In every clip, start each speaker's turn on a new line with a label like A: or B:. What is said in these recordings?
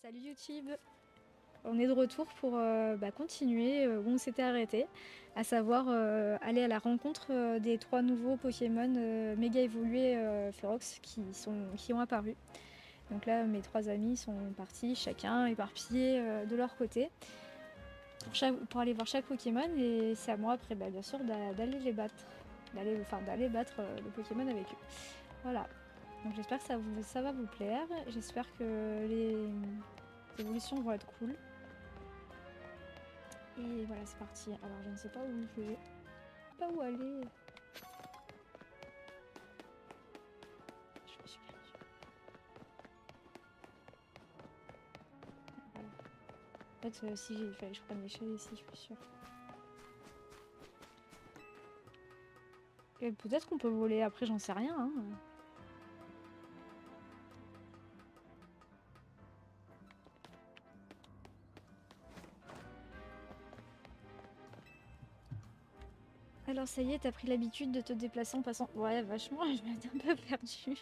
A: Salut YouTube! On est de retour pour continuer où on s'était arrêté, à savoir aller à la rencontre des 3 nouveaux Pokémon méga évolués Ferox qui ont apparu. Donc là, mes 3 amis sont partis, chacun éparpillé de leur côté, pour aller voir chaque Pokémon, et c'est à moi après, bien sûr, d'aller les battre. D'aller battre le Pokémon avec eux. Voilà. Donc j'espère que ça va vous plaire. J'espère que les évolutions vont être cool. Et voilà, c'est parti. Alors je ne sais pas où je vais. Pas où aller. Je me suis perdue. Voilà. En fait, si il fallait que je prenne l'échelle ici, je suis sûre. Et peut-être qu'on peut voler après, j'en sais rien. Hein. Alors ça y est, t'as pris l'habitude de te déplacer en passant. Ouais, vachement, je m'étais un peu perdue.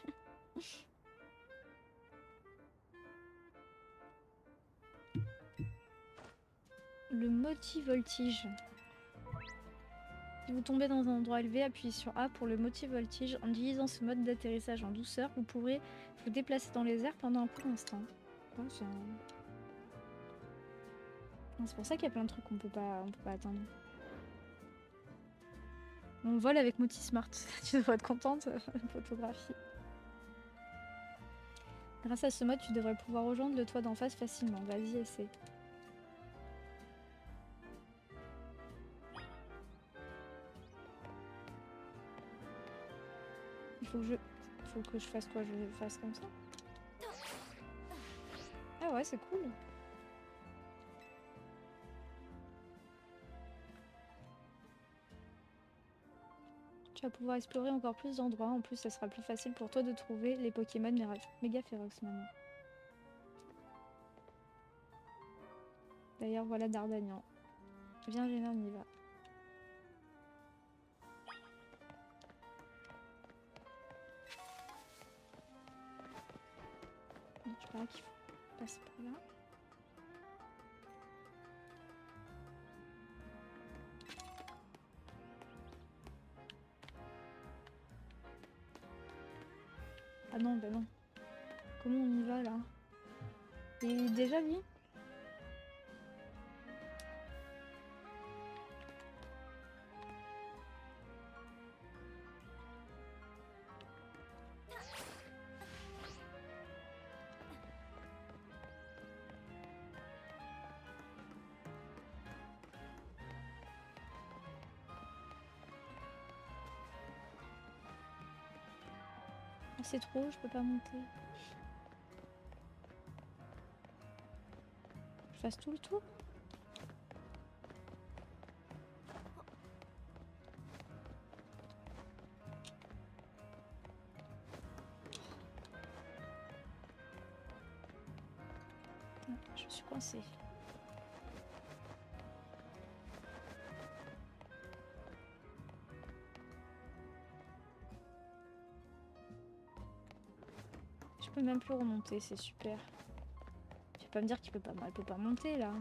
A: Le multi-voltige. Si vous tombez dans un endroit élevé, appuyez sur A pour le multi-voltige. En utilisant ce mode d'atterrissage en douceur, vous pourrez vous déplacer dans les airs pendant un court instant. Oh, c'est pour ça qu'il y a plein de trucs qu'on peut pas atteindre. On vole avec Motismart. Tu devrais être contente, photographie. Grâce à ce mode, tu devrais pouvoir rejoindre le toit d'en face facilement. Vas-y, essaie. Faut que je fasse quoi? Je fasse comme ça? Ah ouais, c'est cool. Tu vas pouvoir explorer encore plus d'endroits. En plus, ça sera plus facile pour toi de trouver les Pokémon méga férox maintenant. D'ailleurs, voilà Dardanian. Viens, Géna, on y va. Tu parais qu'il faut passer par là. Ah non, bah non. Comment on y va là? Et déjà lui? C'est trop, je peux pas monter. Je fasse tout le tour? Je suis coincée. Je peux même plus remonter, c'est super. Tu vas pas me dire qu'elle peut pas monter là.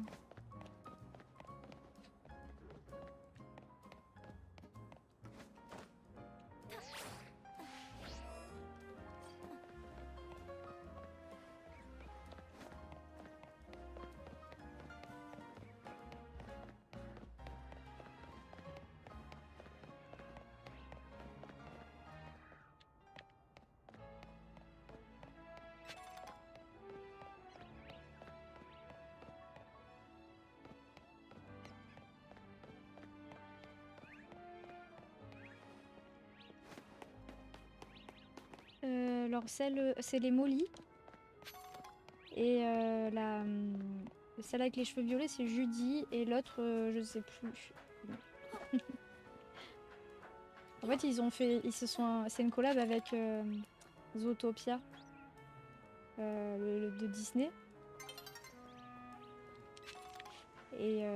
A: Alors c'est les Molly. Et celle avec les cheveux violets c'est Judy. Et l'autre je sais plus. En fait c'est une collab avec Zootopia de Disney. Et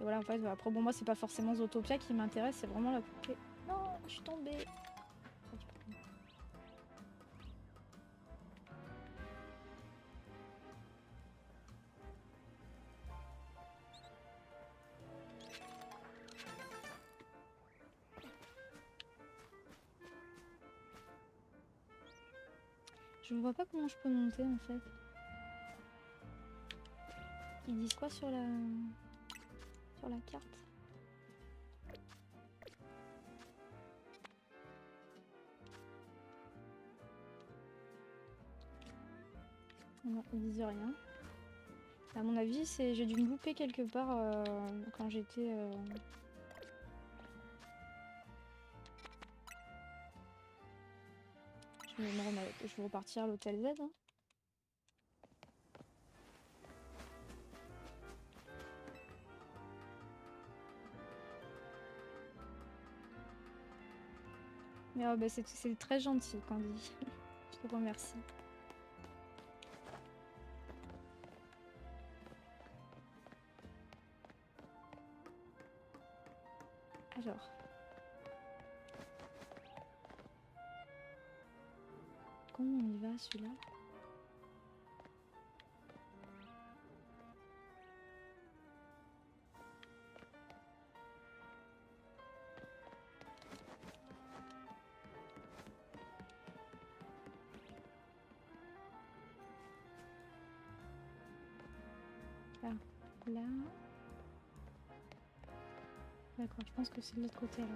A: voilà, en fait, après, bon, moi, c'est pas forcément Zootopia qui m'intéresse, c'est vraiment la poupée. Non, je suis tombée. Je vois pas comment je peux monter en fait. Ils disent quoi sur la carte? Non, ils disent rien. À mon avis, j'ai dû me louper quelque part quand j'étais... Je vais repartir à l'hôtel Z. Hein. Mais bah, c'est très gentil, Candy. Je te remercie. Alors. Comment on y va, celui-là? Ah, là... D'accord, je pense que c'est de l'autre côté, là.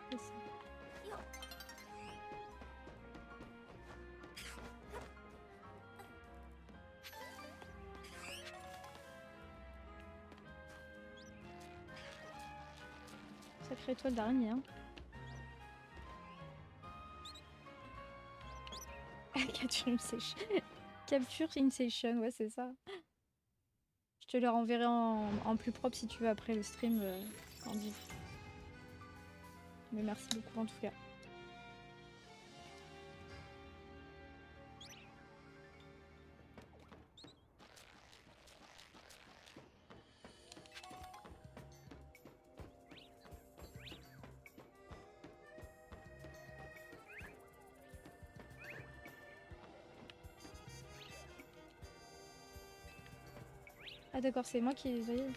A: C'est ça. Sacrée étoile d'araignée, hein. Capture in session. Capture in session, ouais, c'est ça. Je te le renverrai en plus propre si tu veux après le stream, Candy. Mais merci beaucoup en tout cas. Ah d'accord, c'est moi qui... Vous voyez.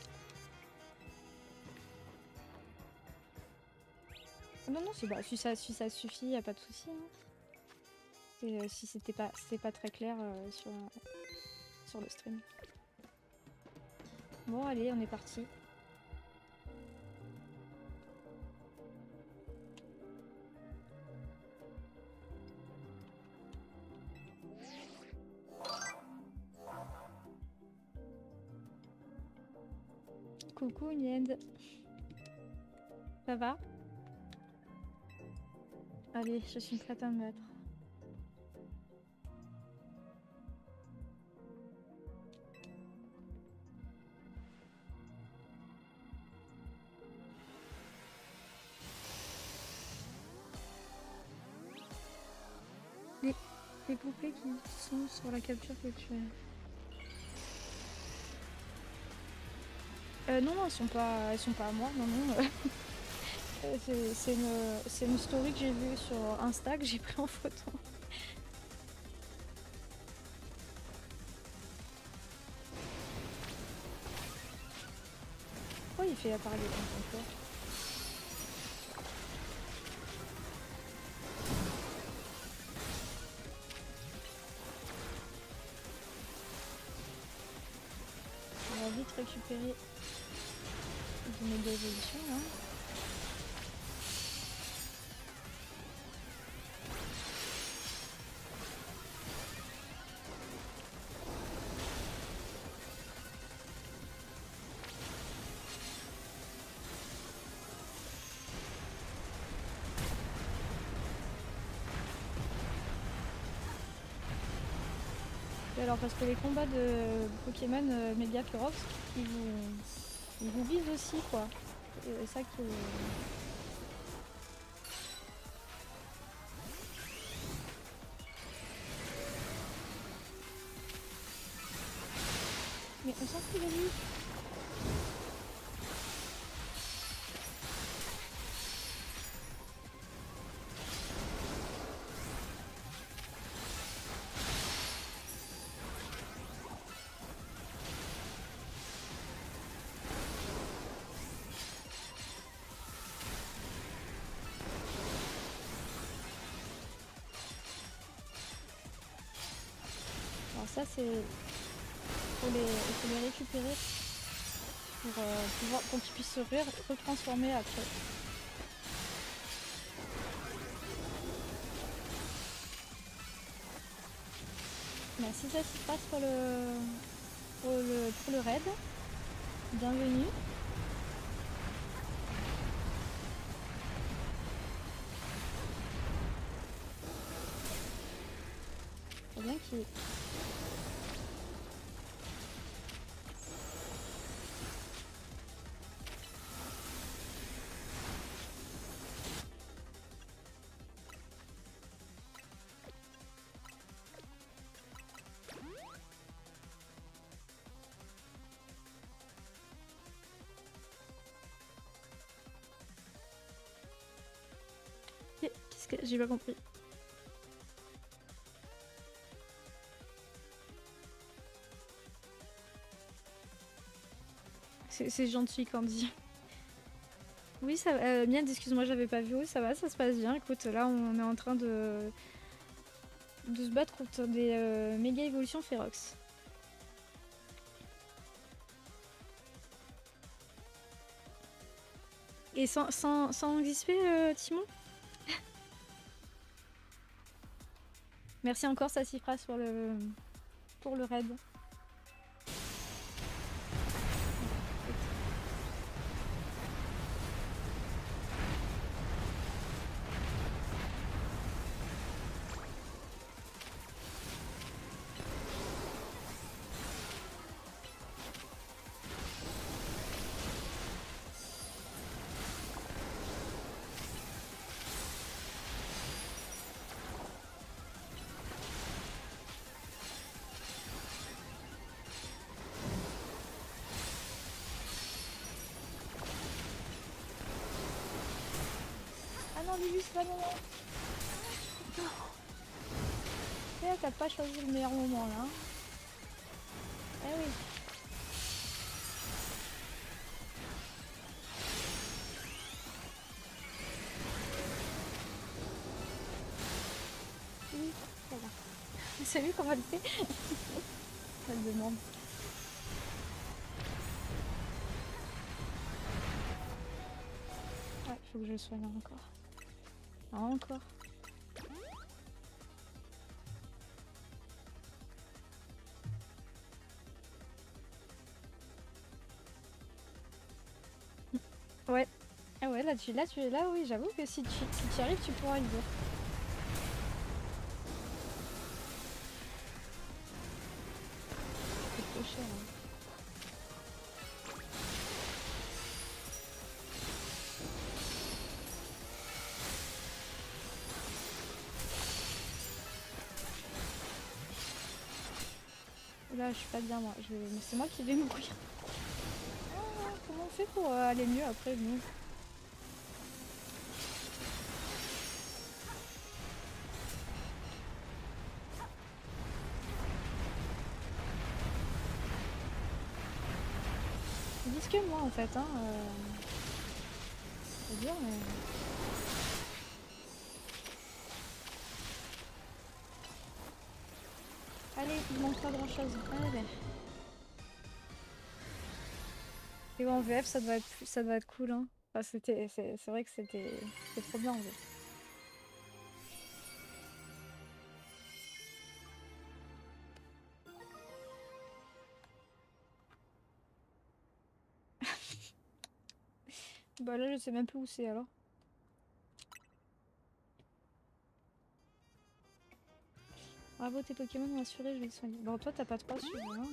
A: Ah non, non, bah, si ça suffit, y a pas de souci. Hein. Si c'était pas très clair sur le stream. Bon, allez, on est parti. Coucou Niend. Ça va? Allez, je suis prête à me battre. Les poupées qui sont sur la capture que tu as. Non, elles sont pas à moi, non, non. C'est une story que j'ai vue sur Insta que j'ai pris en photo. Pourquoi il fait apparaître des conteneurs? On va vite récupérer des méga évolutions là. Alors parce que les combats de Pokémon Mega Pyrox, ils vous visent aussi quoi. C'est ça qui... Mais on s'en fout de lui. ça, c'est... Il faut les récupérer pour qu'ils puissent se retransformer après. Merci ça qui passe pour le raid. Bienvenue. Faut bien qu'il... Qu'est-ce que... J'ai pas compris. C'est gentil, Candy. Oui, ça va. Mienne, excuse-moi, j'avais pas vu. Oui, ça va, ça se passe bien. Écoute, là, on est en train de se battre contre des méga évolutions Ferox. Et sans XP, Timon. Merci encore, Sassifras, pour le raid. Ah non, Lulu, c'est pas le moment. Eh, t'as pas choisi le meilleur moment là. Eh oui. Oui, voilà. C'est vu comment elle fait. Elle demande. Ouais, faut que je le soigne encore. Ah, encore. Ouais. Ah ouais, là tu es là, oui, j'avoue que si tu y arrives, tu pourras le dire. C'est trop cher. Hein. Là, je suis pas bien, moi. C'est moi qui vais mourir. Ah, comment on fait pour aller mieux après, nous? Ils disent que moi, en fait, hein. C'est dur, mais... Allez, il manque pas grand chose. Allez. Et en VF, ça doit être cool, hein. Enfin, c'est vrai que c'était trop bien en VF. Bah là, je sais même plus où c'est alors. Bravo, tes Pokémon m'ont assuré, je vais les soigner. Bon, toi, t'as pas trop assuré, hein.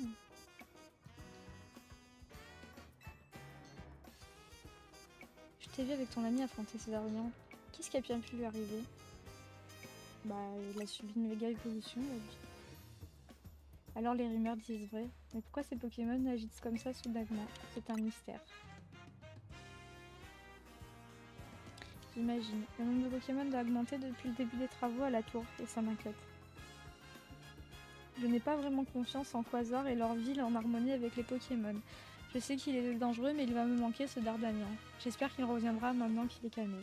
A: Je t'ai vu avec ton ami affronter ces Darwiniens. Qu'est-ce qui a bien pu lui arriver? Bah, il a subi une méga évolution, il a dit. Alors les rumeurs disent vrai. Mais pourquoi ces Pokémon agissent comme ça soudainement? C'est un mystère. J'imagine. Le nombre de Pokémon a augmenté depuis le début des travaux à la tour, et ça m'inquiète. Je n'ai pas vraiment confiance en Quasar et leur ville en harmonie avec les Pokémon. Je sais qu'il est dangereux, mais il va me manquer ce Dardanian. J'espère qu'il reviendra maintenant qu'il est calmé.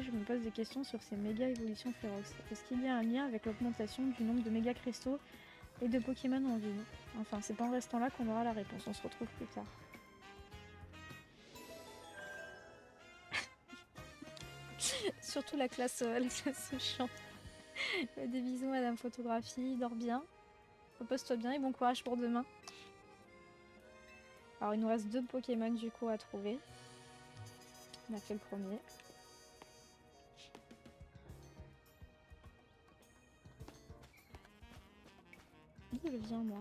A: je me pose des questions sur ces méga évolutions féroces. Est-ce qu'il y a un lien avec l'augmentation du nombre de méga cristaux et de Pokémon en ville? Enfin, c'est pas en restant là qu'on aura la réponse, on se retrouve plus tard. Surtout la classe chant. Des bisous madame photographie, dors bien. Repose-toi bien et bon courage pour demain. Alors il nous reste 2 Pokémon du coup à trouver. On a fait le premier. D'où je viens moi?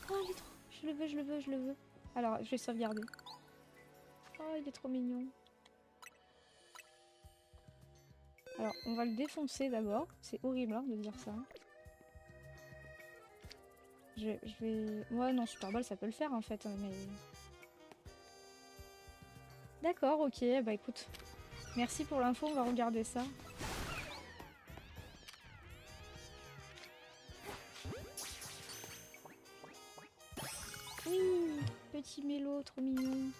A: Oh il est trop... Je le veux, je le veux, je le veux. Alors je vais sauvegarder. Oh il est trop mignon. Alors on va le défoncer d'abord. C'est horrible hein, de dire ça. Je vais... Ouais non Super Ball ça peut le faire en fait. Mais... D'accord ok bah écoute. Merci pour l'info, on va regarder ça. Oui, petit mélo, trop mignon.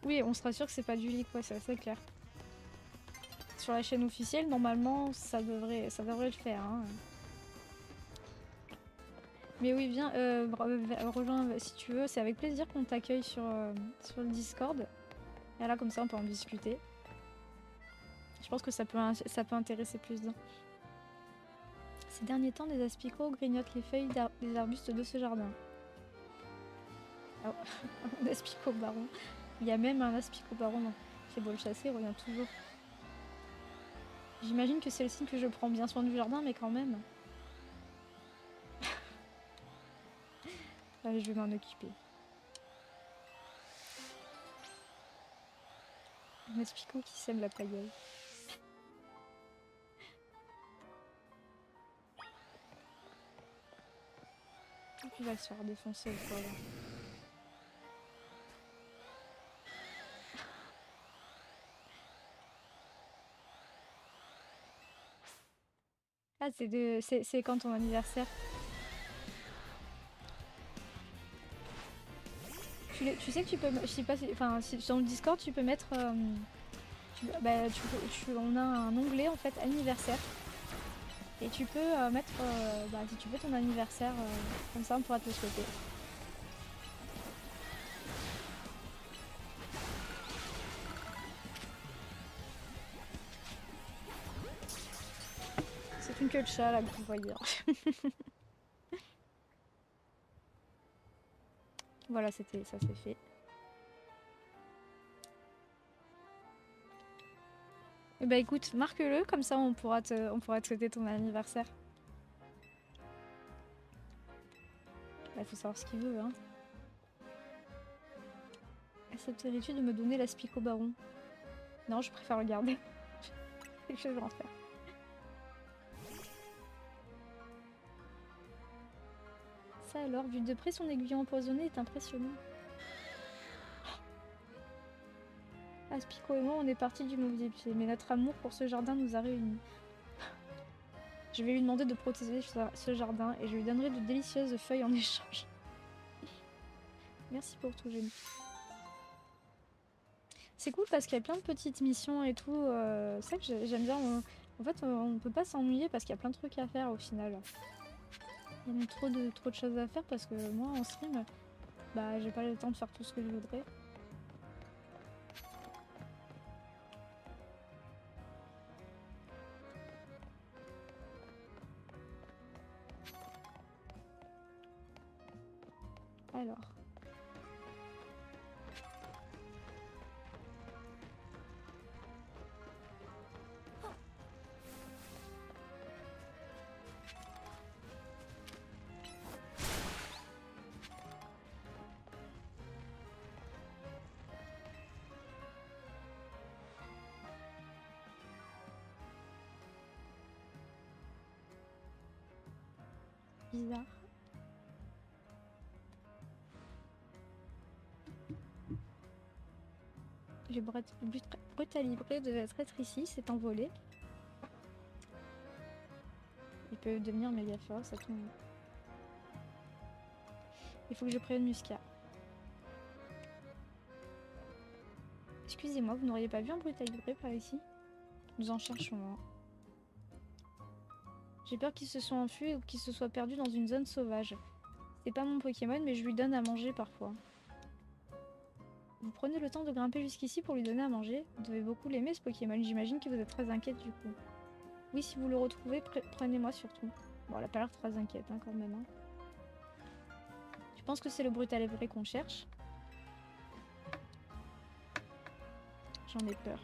A: Oui, on sera sûr que c'est pas du leak, ouais, c'est assez clair. Sur la chaîne officielle, normalement, ça devrait le faire. Hein. Mais oui, viens, rejoins si tu veux. C'est avec plaisir qu'on t'accueille sur le Discord. Et là, comme ça, on peut en discuter. Je pense que ça peut intéresser plus d'un. Ces derniers temps, des aspicots grignotent les feuilles des arbustes de ce jardin. Ah, un aspicot baron. Il y a même un aspicot baron qui est beau le chasser, il revient toujours. J'imagine que c'est le signe que je prends bien soin du jardin, mais quand même. Allez, je vais m'en occuper. Un aspicot qui sème la pailleule. Il va se faire défoncer le pauvre. Ah, c'est quand ton anniversaire? Tu sais que tu peux... Je sais pas si... Enfin, sur le Discord, tu peux mettre... on a un onglet, en fait, anniversaire. Et tu peux mettre... si tu veux ton anniversaire, comme ça, on pourra te le souhaiter. C'est une queue de chat, là, que vous voyez. Voilà, ça c'est fait. Et bah écoute, marque-le, comme ça on pourra te souhaiter ton anniversaire. Bah faut savoir ce qu'il veut, hein. Accepterais-tu de me donner l'aspic au baron? Non, je préfère le garder. C'est que je vais en faire. Ça alors, vu de près, son aiguillon empoisonné est impressionnant. Aspico et moi, on est partis du mauvais pied, mais notre amour pour ce jardin nous a réunis. Je vais lui demander de protéger ce jardin et je lui donnerai de délicieuses feuilles en échange. Merci pour tout, Jenny. C'est cool parce qu'il y a plein de petites missions et tout. C'est ça que j'aime bien. En fait, on peut pas s'ennuyer parce qu'il y a plein de trucs à faire au final. Il y a même trop de choses à faire parce que moi, en stream, bah, j'ai pas le temps de faire tout ce que je voudrais. Alors. Bizarre. Le brutalibré devait être ici, s'est envolé. Et peut devenir méga féroce à tout moment. Il faut que je prévienne Musca. Excusez-moi, vous n'auriez pas vu un Brutalibré par ici? Nous en cherchons un. J'ai peur qu'il se soit enfui ou qu'il se soit perdu dans une zone sauvage. C'est pas mon Pokémon, mais je lui donne à manger parfois. Vous prenez le temps de grimper jusqu'ici pour lui donner à manger? Vous devez beaucoup l'aimer ce Pokémon, j'imagine que vous êtes très inquiète du coup. Oui, si vous le retrouvez, prenez-moi surtout. Bon, elle a pas l'air très inquiète hein, quand même. Hein. Tu penses que c'est le Brutalibré qu'on cherche? J'en ai peur.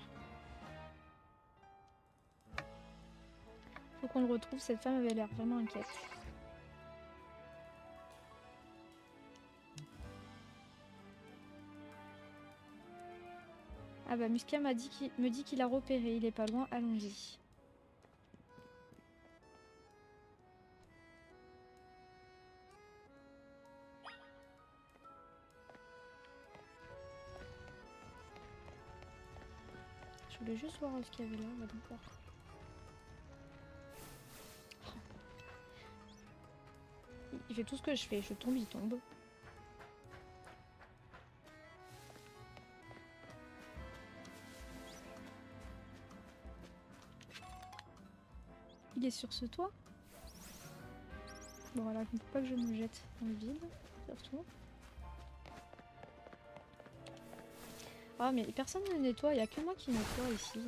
A: Faut qu'on le retrouve, cette femme avait l'air vraiment inquiète. Ah bah Musca me dit qu'il a repéré, il est pas loin, allons-y. Je voulais juste voir ce qu'il y avait là, ouais, d'accord. Il fait tout ce que je fais, je tombe, il tombe. Il est sur ce toit? Bon voilà, il ne faut pas que je me jette dans le vide, surtout. Ah mais personne ne nettoie, il n'y a que moi qui nettoie ici.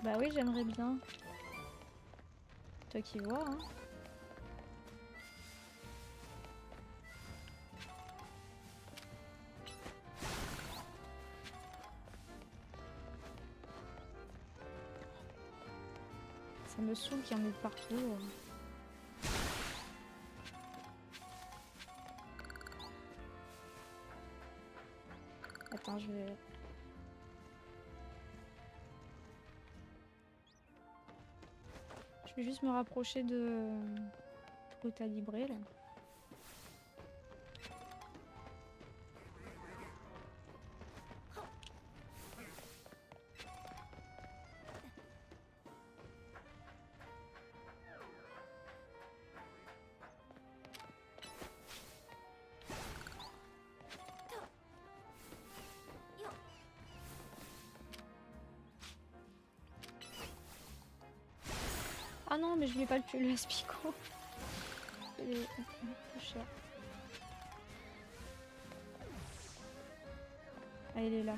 A: Bah oui, j'aimerais bien. Toi qui vois, hein. Ça me saoule qu'il y en ait partout. Attends, je vais... Je vais juste me rapprocher de Brutalibré là. Ah non, mais je voulais pas le tuer, le Aspico. Il est trop cher. Ah, il est là.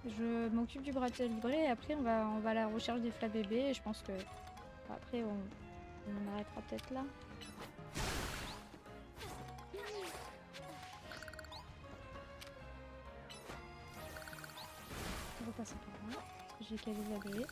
A: Je m'occupe du Brutalibré et après on va à la recherche des Flabébés et je pense que après on arrêtera peut-être là. On va passer par là, parce que j'ai qu'à les agréer.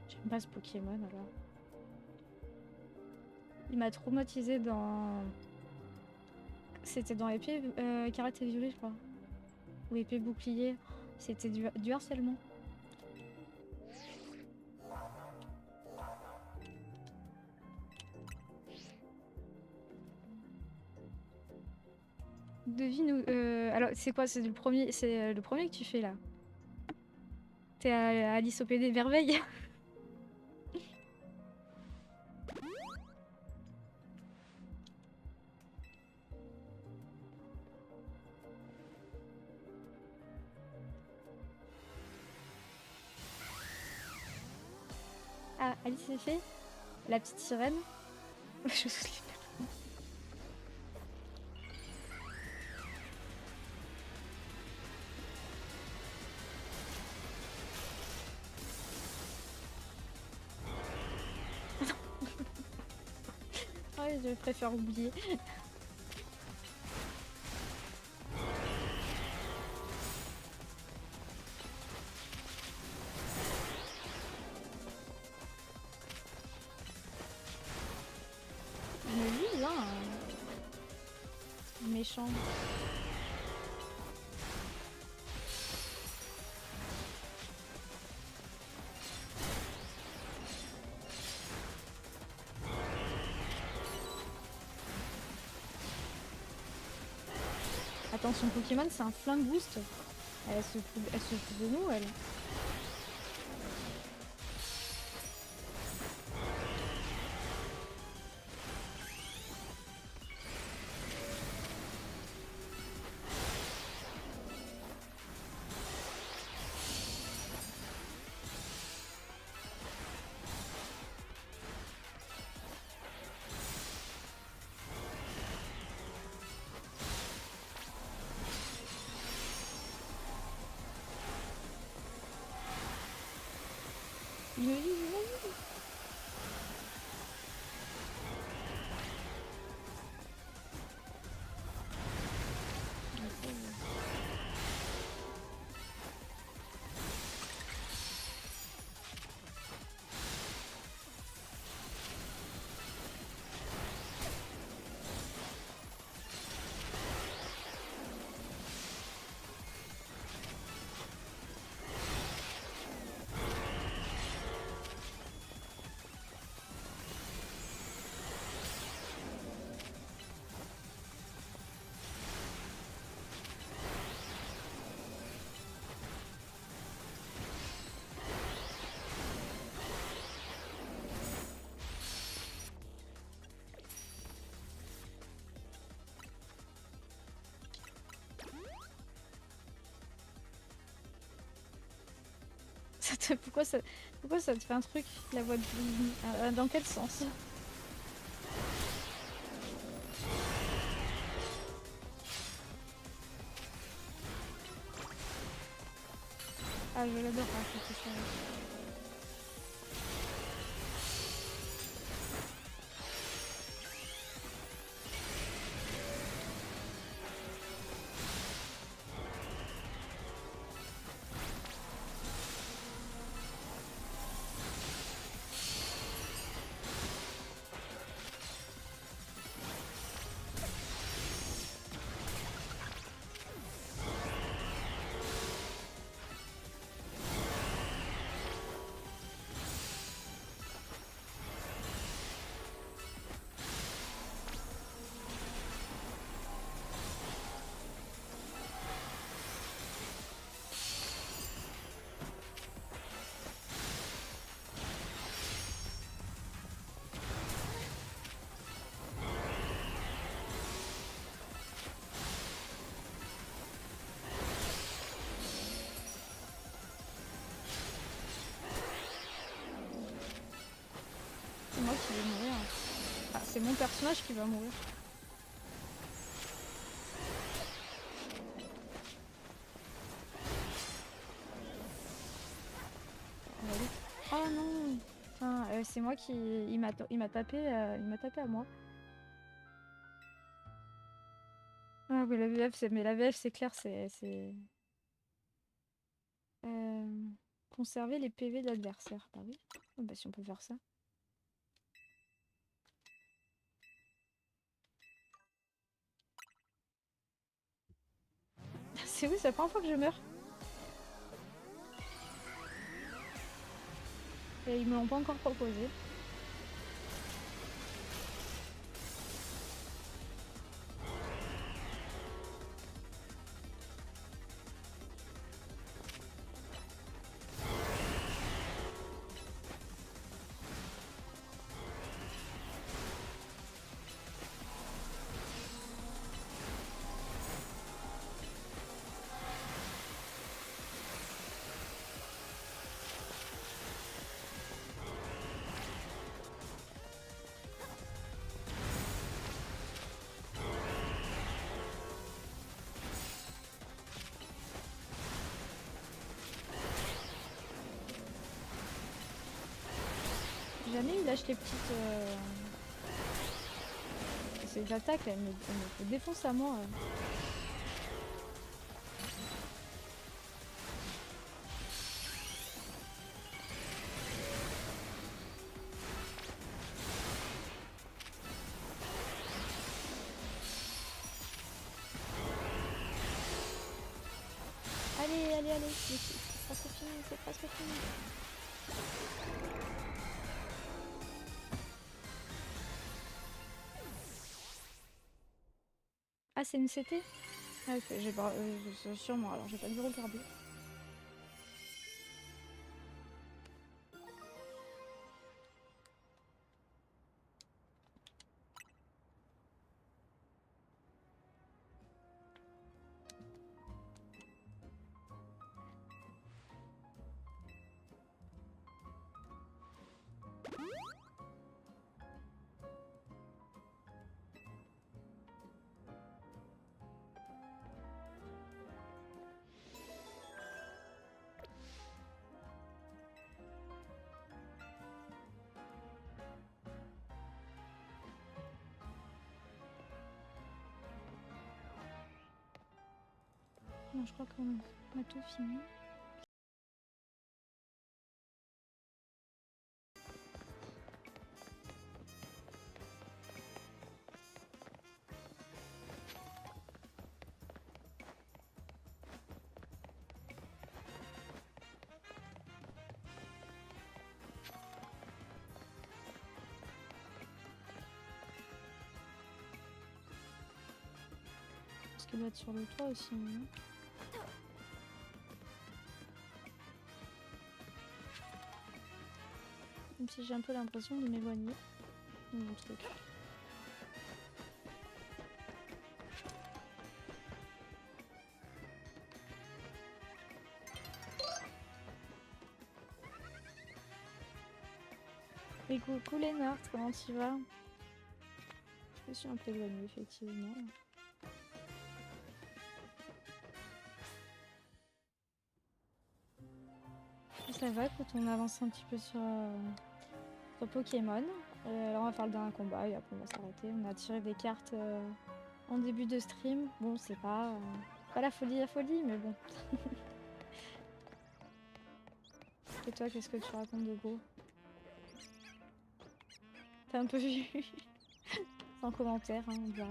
A: J'aime pas ce Pokémon alors. Il m'a traumatisé dans... C'était dans épée karaté violet je crois. Ou épée bouclier. C'était du harcèlement. Devine où... alors c'est quoi? C'est le premier que tu fais là. T'es à Alice au Pays des Merveilles. Ah, Alice c'est fait? La petite sirène. Je Ouais, je préfère oublier. Mais lui, là, méchant. Attends, son Pokémon, c'est un flingue boost. Elle se fout de nous, elle. Il me dit, pourquoi ça te fait un truc, la voix de Blue? Dans quel sens? Ah, je l'adore, hein, c'est ça. C'est moi qui vais mourir. Ah, c'est mon personnage qui va mourir. Oh non! Enfin, c'est moi qui... Il m'a tapé, il m'a tapé à moi. Ah oui, la VF, mais la VF, c'est clair, c'est... Conserver les PV de l'adversaire. Bah oui. Oh, bah si on peut faire ça. C'est oui, c'est la première fois que je meurs. Et ils me l'ont pas encore proposé. Jamais il lâche les petites... ces attaques, elles me défoncent à moi. Allez, allez, allez, c'est presque fini, c'est presque fini. Ah, c'est une CT? Ah, ok, j'ai pas. Sûrement, alors j'ai pas dû regarder. Non, je crois qu'on a tout fini. Parce qu'il doit être sur le toit aussi, non? Même si j'ai un peu l'impression de m'éloigner de mon truc. Et coucou Lénard, comment tu vas? Je me suis un peu éloignée, effectivement. Ça va, écoute, on avance un petit peu sur Pokémon. Alors on va faire le dernier combat et après on va s'arrêter. On a tiré des cartes en début de stream. Bon, c'est pas la folie, mais bon. Et toi, qu'est-ce que tu racontes de beau? T'as un peu vu? Sans commentaire, hein, on dira.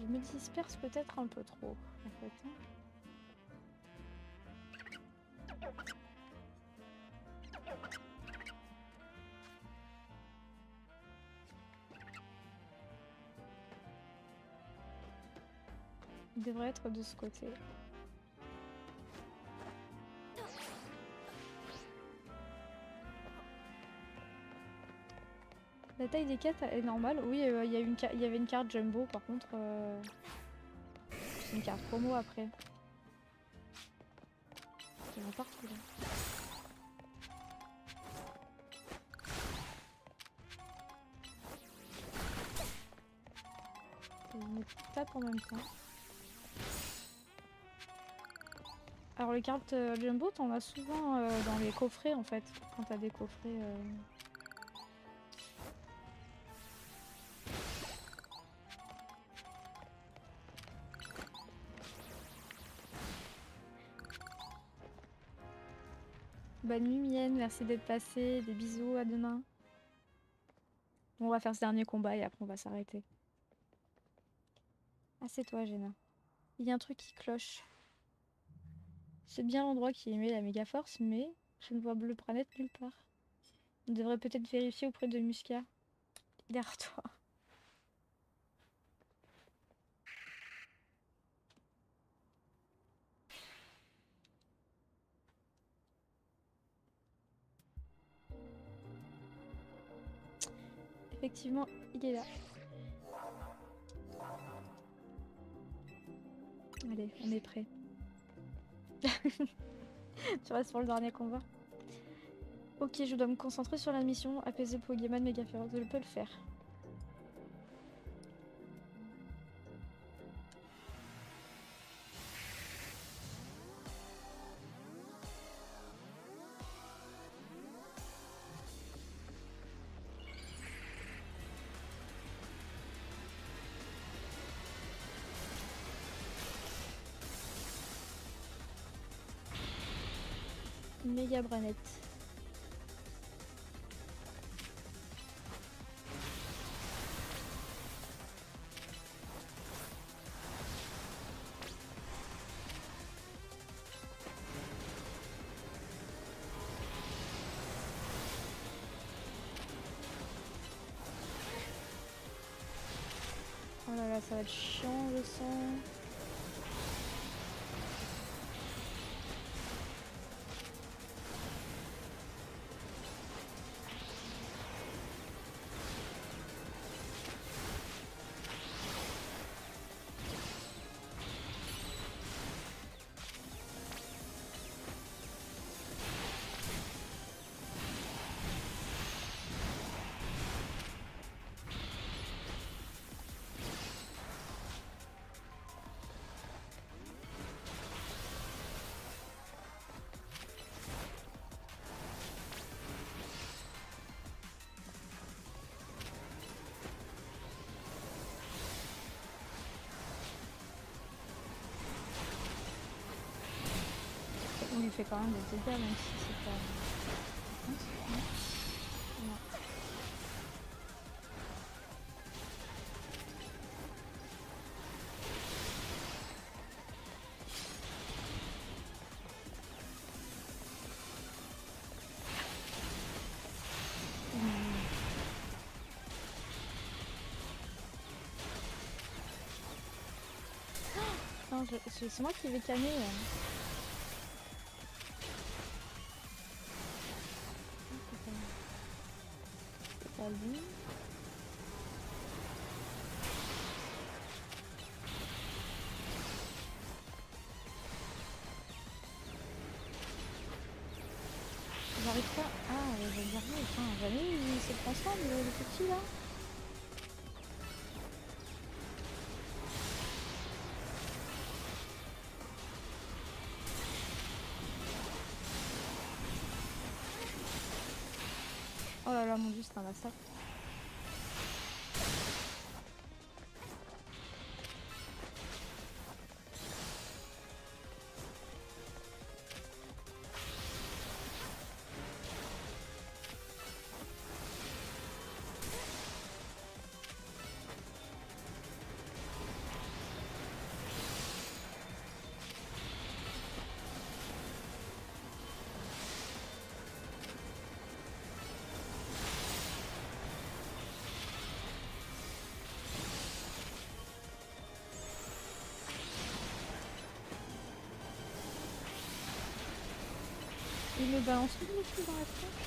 A: Je me disperse peut-être un peu trop, en fait. Hein. Il devrait être de ce côté. La taille des cartes est normale. Oui, il y avait une carte jumbo, par contre. C'est une carte promo après. Il y en a partout là. Je me tape en même temps. Alors les cartes jumbo, t'en as souvent dans les coffrets en fait. Quand t'as des coffrets. Bonne nuit Mienne, merci d'être passé. Des bisous, à demain. On va faire ce dernier combat et après on va s'arrêter. Ah c'est toi Géna. Il y a un truc qui cloche. C'est bien l'endroit qui émet la méga force, mais je ne vois Bleu Planète nulle part. On devrait peut-être vérifier auprès de Musca. Derrière toi. Effectivement, il est là. Allez, on est prêt. Tu restes pour le dernier combat. Ok, je dois me concentrer sur la mission, apaiser Pokémon méga féroce. Je peux le faire. Méga Branette. Oh là là, ça va être chiant, je sens. On lui fait quand même des dégâts même si c'est pas... Non, c'est pas... Non. Non, c'est moi qui vais canner. C'est pas lui. J'arrive pas. Ah, je vais dire, enfin, jamais il se transforme le petit là. Oh là là, mon dieu, c'est un massacre. Il me balance tout le truc dans la tronche.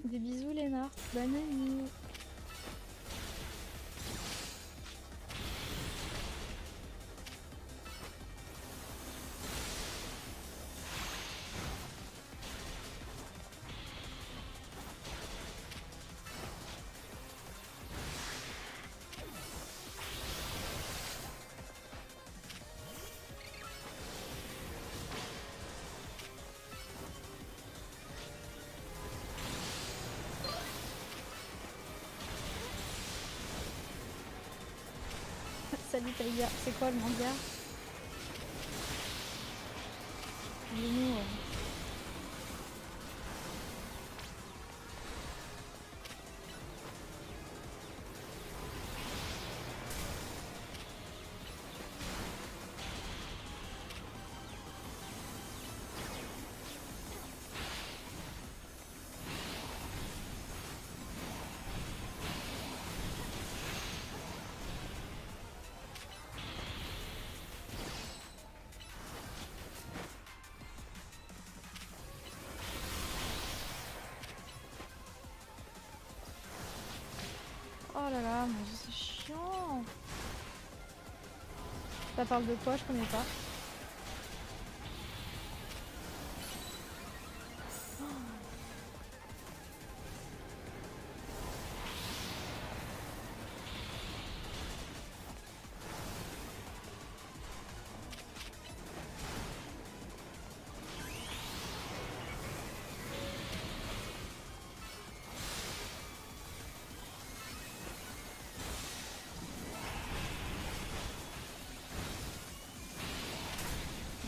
A: Des bisous Léna. Bonne nuit. Salut Taïga, c'est quoi le manga? Dis-nous. Ça parle de quoi? Je connais pas.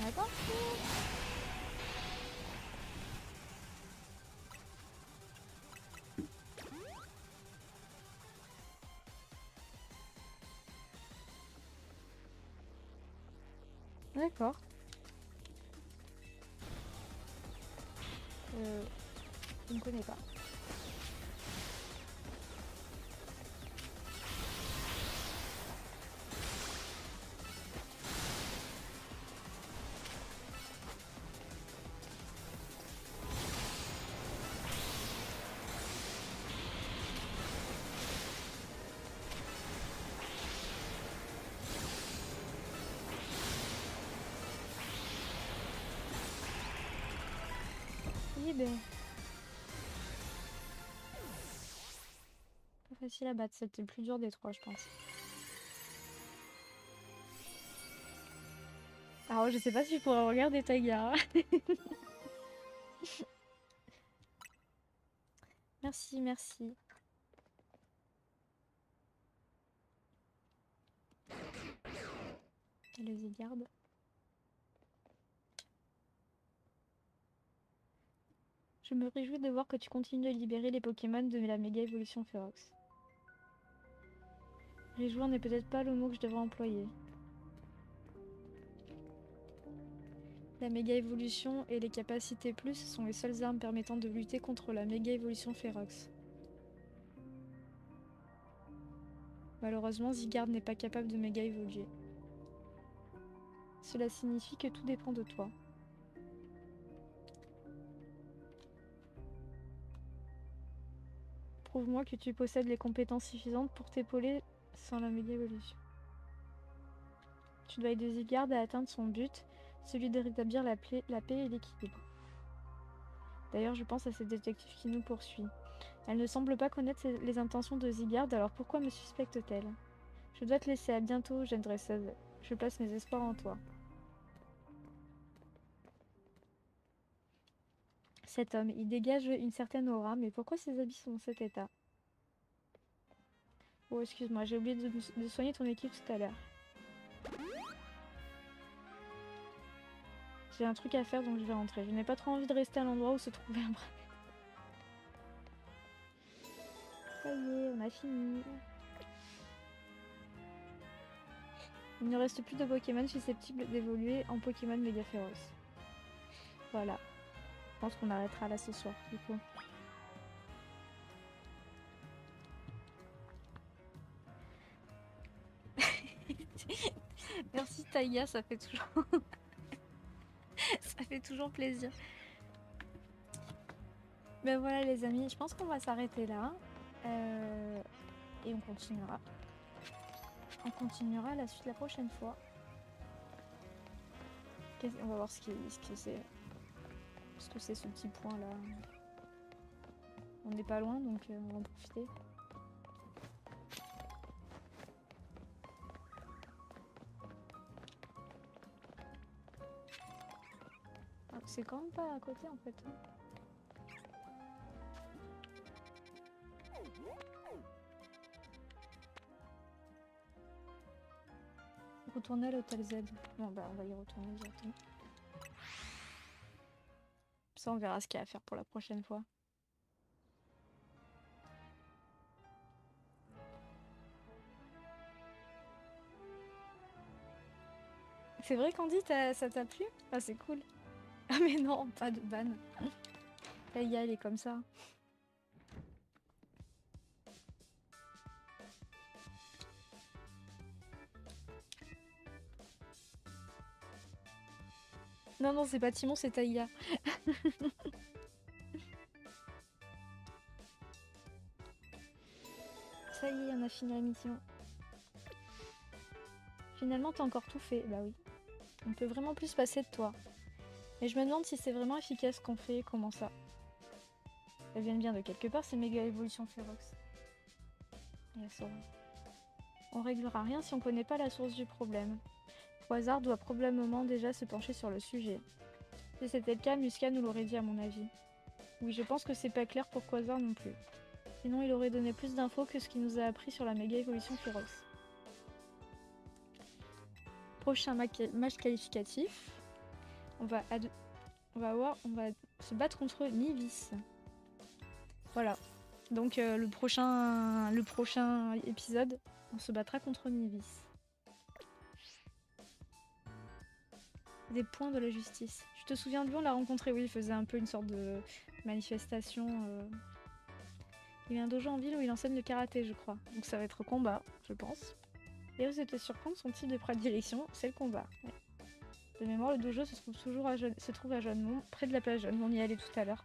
A: D'accord. D'accord. Je ne connais pas. Oui, ben. Pas facile à battre, c'était le plus dur des trois, je pense. Alors, je sais pas si je pourrais regarder Taiga. Merci, merci. Et le Zygarde. Je me réjouis de voir que tu continues de libérer les Pokémon de la méga évolution Férox. Réjouir n'est peut-être pas le mot que je devrais employer. La méga évolution et les capacités plus sont les seules armes permettant de lutter contre la méga évolution Férox. Malheureusement, Zygarde n'est pas capable de méga évoluer. Cela signifie que tout dépend de toi. Prouve-moi que tu possèdes les compétences suffisantes pour t'épauler sans la méga évolution. Tu dois aider Zygarde à atteindre son but, celui de rétablir la paix et l'équilibre. D'ailleurs, je pense à cette détective qui nous poursuit. Elle ne semble pas connaître les intentions de Zygarde, alors pourquoi me suspecte-t-elle? Je dois te laisser, à bientôt, jeune dresseuse. Je place mes espoirs en toi. Cet homme, il dégage une certaine aura, mais pourquoi ses habits sont dans cet état? Oh, excuse-moi, j'ai oublié de soigner ton équipe tout à l'heure. J'ai un truc à faire, donc je vais rentrer. Je n'ai pas trop envie de rester à l'endroit où se trouvait un bras. Ça y est, on a fini. Il ne reste plus de Pokémon susceptibles d'évoluer en Pokémon méga féroce. Voilà. Je pense qu'on arrêtera là ce soir, du coup. Merci Taïga, ça fait toujours... ça fait toujours plaisir. Ben voilà les amis, je pense qu'on va s'arrêter là. Et on continuera. On continuera la suite la prochaine fois. On va voir ce que c'est. Ce que c'est ce petit point là. On n'est pas loin donc on va en profiter. Ah, c'est quand même pas à côté en fait. Hein. Retourner à l'hôtel Z. Bon bah on va y retourner directement. Ça on verra ce qu'il y a à faire pour la prochaine fois. C'est vrai Candy, ça t'a plu? Ah c'est cool. Ah mais non, pas de ban. Taïga elle est comme ça. Non non c'est pas Timon, c'est Taïga. Ça y est, on a fini la mission. Finalement, t'as encore tout fait. Bah oui. On peut vraiment plus se passer de toi. Mais je me demande si c'est vraiment efficace ce qu'on fait, comment ça. Elles viennent bien de quelque part, ces méga évolutions féroces. Et elles sauront. On réglera rien si on connaît pas la source du problème. Quasar doit probablement déjà se pencher sur le sujet. Si c'était le cas, Musca nous l'aurait dit à mon avis. Oui, je pense que c'est pas clair pour Quasar non plus. Sinon, il aurait donné plus d'infos que ce qu'il nous a appris sur la méga évolution féroce. Prochain match qualificatif. On va se battre contre Nivis. Voilà. Donc le prochain épisode, on se battra contre Nivis. Des points de la justice. Tu te souviens de lui, on l'a rencontré, oui, il faisait un peu une sorte de manifestation. Il y a un dojo en ville où il enseigne le karaté, je crois. Donc ça va être combat, je pense. Et vous êtes surprendre, son type de prédilection, c'est le combat. Ouais. De mémoire, le dojo se trouve à Jeannemont, près de la plage Jeanne. On y allait tout à l'heure.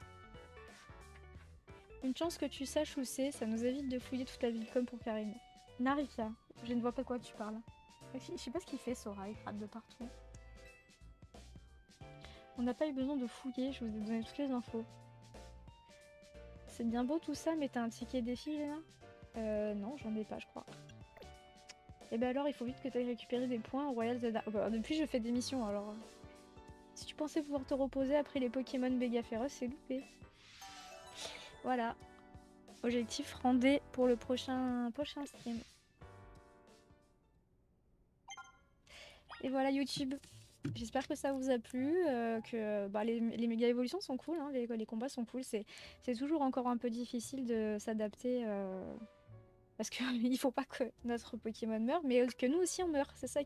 A: Une chance que tu saches où c'est, ça nous évite de fouiller toute la ville comme pour Karine. Narika, je ne vois pas de quoi tu parles. Je sais pas ce qu'il fait, Sora, il frappe de partout. On n'a pas eu besoin de fouiller, je vous ai donné toutes les infos. C'est bien beau tout ça, mais t'as un ticket défi, Léna? Non, j'en ai pas, je crois. Et ben alors, il faut vite que tu ailles récupérer des points au Royal Zelda. Oh bah, depuis, je fais des missions, alors... Si tu pensais pouvoir te reposer après les Pokémon méga féroces, c'est loupé. Voilà. Objectif rendez pour le prochain stream. Et voilà YouTube. J'espère que ça vous a plu, que bah, les méga évolutions sont cool, hein, les combats sont cool. C'est toujours encore un peu difficile de s'adapter parce qu'il faut pas que notre Pokémon meure, mais que nous aussi on meurt. C'est ça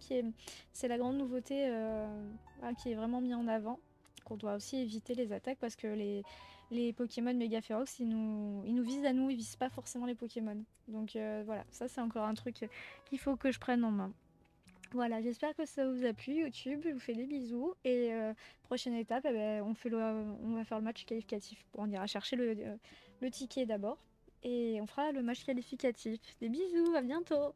A: c'est la grande nouveauté qui est vraiment mis en avant. Qu'on doit aussi éviter les attaques parce que les Pokémon méga féroces ils nous visent à nous, ils visent pas forcément les Pokémon. Donc voilà, ça c'est encore un truc qu'il faut que je prenne en main. Voilà, j'espère que ça vous a plu YouTube, je vous fais des bisous et prochaine étape, on va faire le match qualificatif. Bon, on ira chercher le ticket d'abord et on fera le match qualificatif. Des bisous, à bientôt.